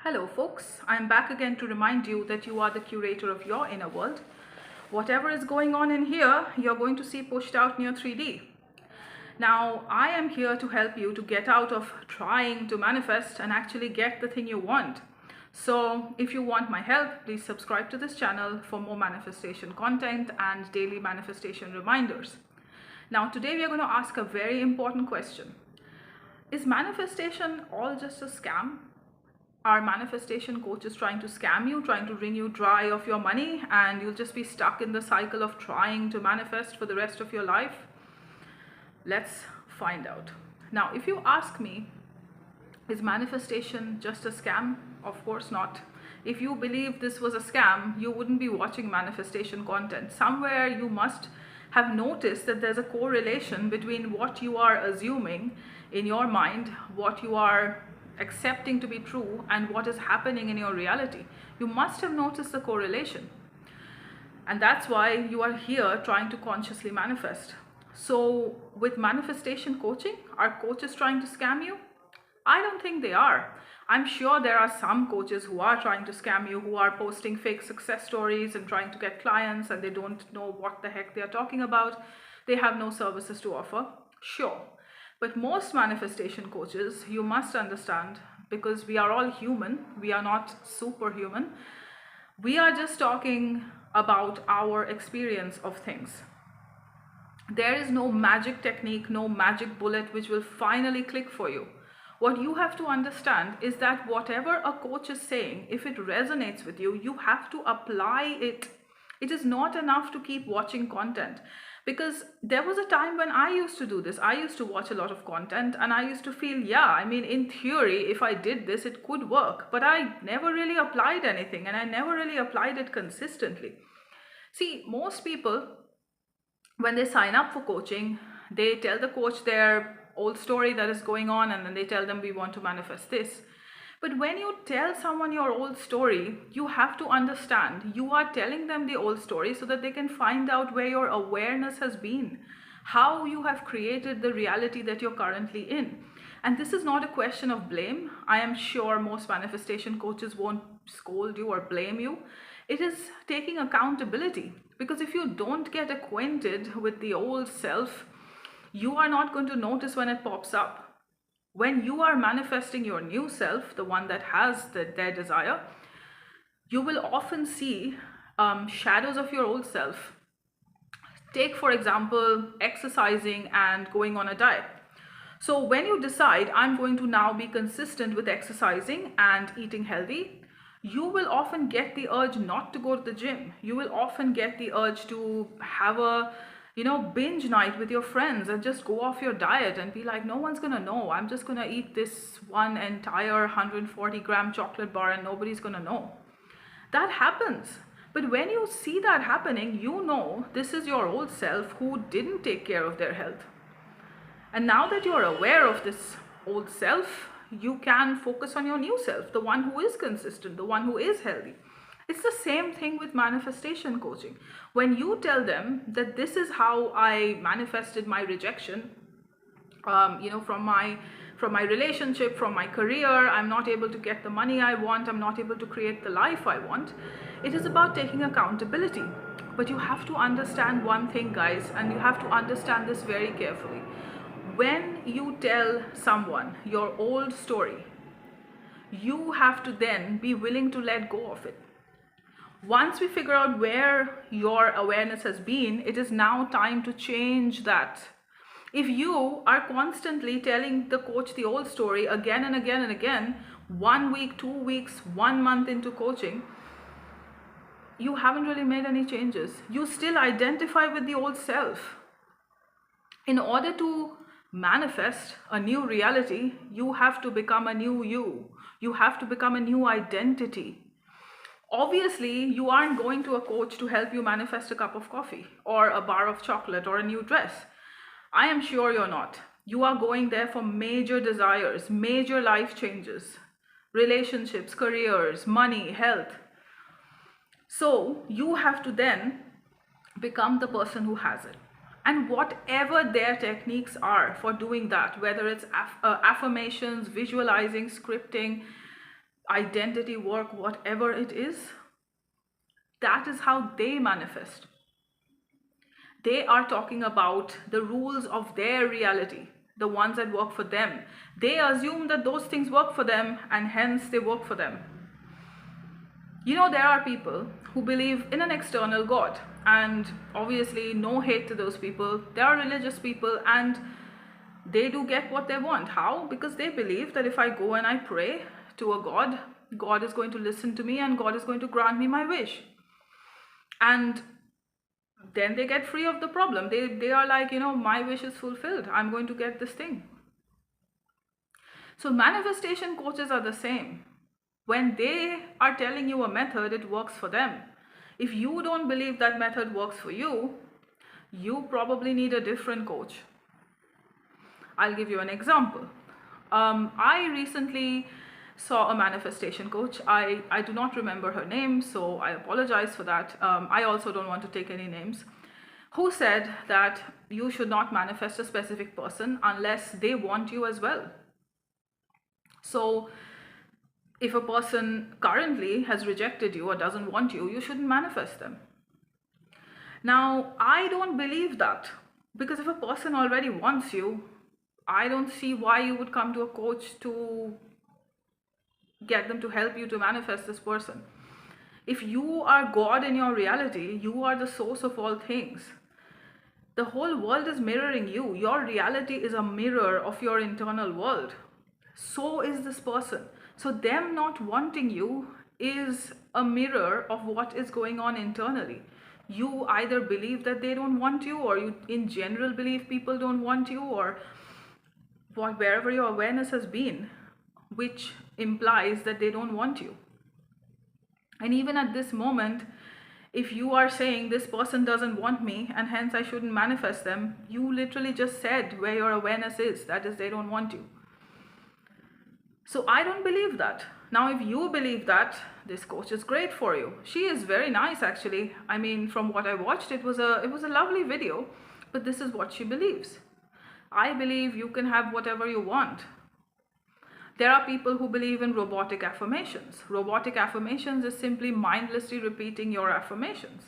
Hello folks, I'm back again to remind you that you are the curator of your inner world. Whatever is going on in here, you're going to see pushed out in your 3D. Now, I am here to help you to get out of trying to manifest and actually get the thing you want. So if you want my help, please subscribe to this channel for more manifestation content and daily manifestation reminders. Now, today we are going to ask a very important question. Is manifestation all just a scam? Are manifestation coaches trying to scam you, trying to wring you dry of your money, and you'll just be stuck in the cycle of trying to manifest for the rest of your life? Let's find out. Now, if you ask me, is manifestation just a scam? Of course not. If you believe this was a scam, you wouldn't be watching manifestation content. Somewhere you must have noticed that there's a correlation between what you are assuming in your mind, what you are accepting to be true, and what is happening in your reality. You must have noticed the correlation. And that's why you are here trying to consciously manifest. So with manifestation coaching, are coaches trying to scam you? I don't think they are. I'm sure there are some coaches who are trying to scam you, who are posting fake success stories and trying to get clients, and they don't know what the heck they are talking about. They have no services to offer. Sure. But most manifestation coaches, you must understand, because we are all human, we are not superhuman. We are just talking about our experience of things. There is no magic technique, no magic bullet which will finally click for you. What you have to understand is that whatever a coach is saying, if it resonates with you, you have to apply it. It is not enough to keep watching content. Because there was a time when I used to do this. I used to watch a lot of content and I used to feel, in theory, if I did this, it could work. But I never really applied anything, and I never really applied it consistently. See, most people, when they sign up for coaching, they tell the coach their old story that is going on, and then they tell them, we want to manifest this. But when you tell someone your old story, you have to understand you are telling them the old story so that they can find out where your awareness has been, how you have created the reality that you're currently in. And this is not a question of blame. I am sure most manifestation coaches won't scold you or blame you. It is taking accountability, because if you don't get acquainted with the old self, you are not going to notice when it pops up. When you are manifesting your new self, the one that has their desire, you will often see shadows of your old self. Take, for example, exercising and going on a diet. So when you decide, I'm going to now be consistent with exercising and eating healthy, you will often get the urge not to go to the gym. You will often get the urge to have a binge night with your friends and just go off your diet and be like, no one's gonna know. I'm just gonna eat this one entire 140-gram chocolate bar and nobody's gonna know. That happens. But when you see that happening, you know this is your old self who didn't take care of their health. And now that you're aware of this old self, you can focus on your new self, the one who is consistent, the one who is healthy. It's the same thing with manifestation coaching. When you tell them that this is how I manifested my rejection, from my relationship, from my career, I'm not able to get the money I want, I'm not able to create the life I want. It is about taking accountability. But you have to understand one thing, guys, and you have to understand this very carefully. When you tell someone your old story, you have to then be willing to let go of it. Once we figure out where your awareness has been, it is now time to change that. If you are constantly telling the coach the old story again and again and again, 1 week, 2 weeks, 1 month into coaching, you haven't really made any changes. You still identify with the old self. In order to manifest a new reality, you have to become a new you. You have to become a new identity. Obviously, you aren't going to a coach to help you manifest a cup of coffee or a bar of chocolate or a new dress. I am sure you're not. You are going there for major desires, major life changes, relationships, careers, money, health. So you have to then become the person who has it. And whatever their techniques are for doing that, whether it's affirmations, visualizing, scripting, identity work, whatever it is, that is how they manifest. They are talking about the rules of their reality, the ones that work for them. They assume that those things work for them and hence they work for them. There are people who believe in an external God, and obviously no hate to those people. They are religious people and they do get what they want. How? Because they believe that if I go and I pray to a God, God is going to listen to me and God is going to grant me my wish. And then they get free of the problem. They are like, my wish is fulfilled. I'm going to get this thing. So manifestation coaches are the same. When they are telling you a method, it works for them. If you don't believe that method works for you, you probably need a different coach. I'll give you an example. I recently saw a manifestation coach. I do not remember her name, so I apologize for that. I also don't want to take any names. Who said that you should not manifest a specific person unless they want you as well. So if a person currently has rejected you or doesn't want you, you shouldn't manifest them. Now, I don't believe that, because if a person already wants you, I don't see why you would come to a coach to get them to help you to manifest this person. If you are God in your reality, you are the source of all things. The whole world is mirroring you. Your reality is a mirror of your internal world. So is this person. So them not wanting you is a mirror of what is going on internally. You either believe that they don't want you, or you in general believe people don't want you, or wherever your awareness has been, which implies that they don't want you. And even at this moment, if you are saying this person doesn't want me and hence I shouldn't manifest them, you literally just said where your awareness is, that is, they don't want you. So I don't believe that. Now, if you believe that, this coach is great for you. She is very nice, actually. I mean, from what I watched, it was a lovely video, but this is what she believes. I believe you can have whatever you want. There are people who believe in robotic affirmations. Robotic affirmations is simply mindlessly repeating your affirmations.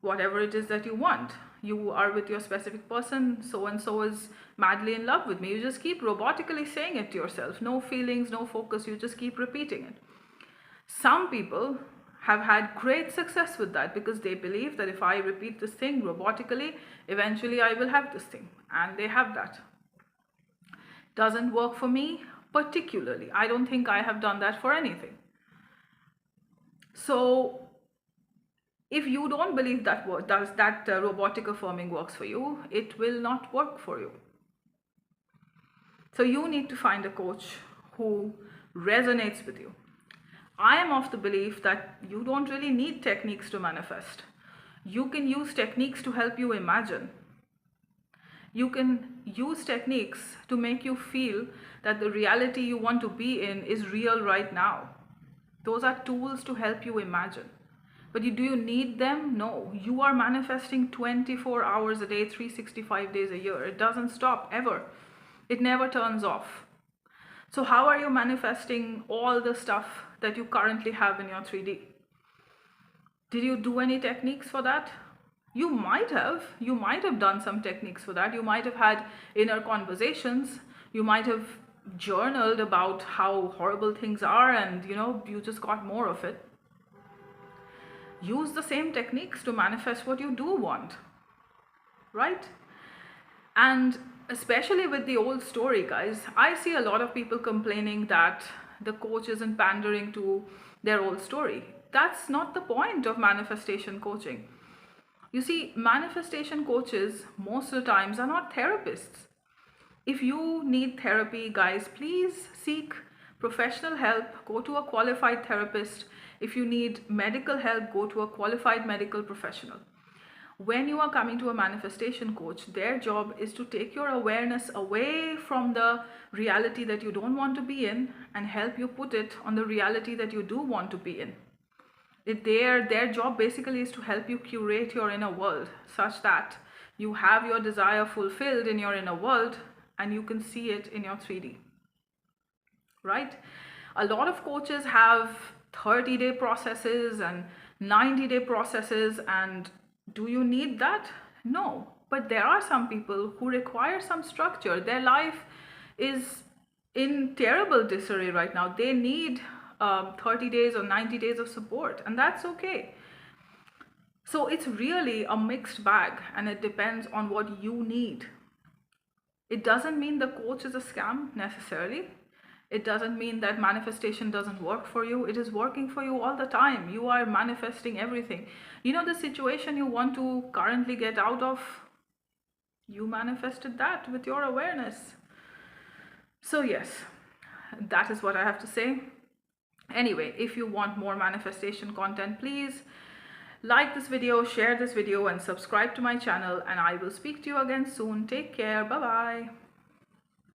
Whatever it is that you want. You are with your specific person, so and so is madly in love with me. You just keep robotically saying it to yourself. No feelings, no focus, you just keep repeating it. Some people have had great success with that because they believe that if I repeat this thing robotically, eventually I will have this thing. And they have that. Doesn't work for me particularly. I don't think I have done that for anything. So if you don't believe that robotic affirming works for you, it will not work for you. So you need to find a coach who resonates with you. I am of the belief that you don't really need techniques to manifest. You can use techniques to help you imagine. You can use techniques to make you feel that the reality you want to be in is real right now. Those are tools to help you imagine. But do you need them? No. You are manifesting 24 hours a day, 365 days a year. It doesn't stop ever. It never turns off. So how are you manifesting all the stuff that you currently have in your 3D? Did you do any techniques for that? You might have done some techniques for that. You might have had inner conversations. You might have journaled about how horrible things are and you just got more of it. Use the same techniques to manifest what you do want, right? And especially with the old story, guys, I see a lot of people complaining that the coach isn't pandering to their old story. That's not the point of manifestation coaching. You see, manifestation coaches most of the times are not therapists. If you need therapy, guys, please seek professional help. Go to a qualified therapist. If you need medical help, go to a qualified medical professional. When you are coming to a manifestation coach, their job is to take your awareness away from the reality that you don't want to be in and help you put it on the reality that you do want to be in. Their job basically is to help you curate your inner world such that you have your desire fulfilled in your inner world and you can see it in your 3D. Right? A lot of coaches have 30-day processes and 90-day processes, and do you need that? No. But there are some people who require some structure. Their life is in terrible disarray right now. They need 30 days or 90 days of support, and that's okay. So it's really a mixed bag, and it depends on what you need. It doesn't mean the coach is a scam necessarily. It doesn't mean that manifestation doesn't work for you. It is working for you all the time. You are manifesting everything. You know, the situation you want to currently get out of, you manifested that with your awareness. So yes, that is what I have to say. Anyway, if you want more manifestation content, please like this video, share this video, and subscribe to my channel, and I will speak to you again soon. Take care. Bye bye.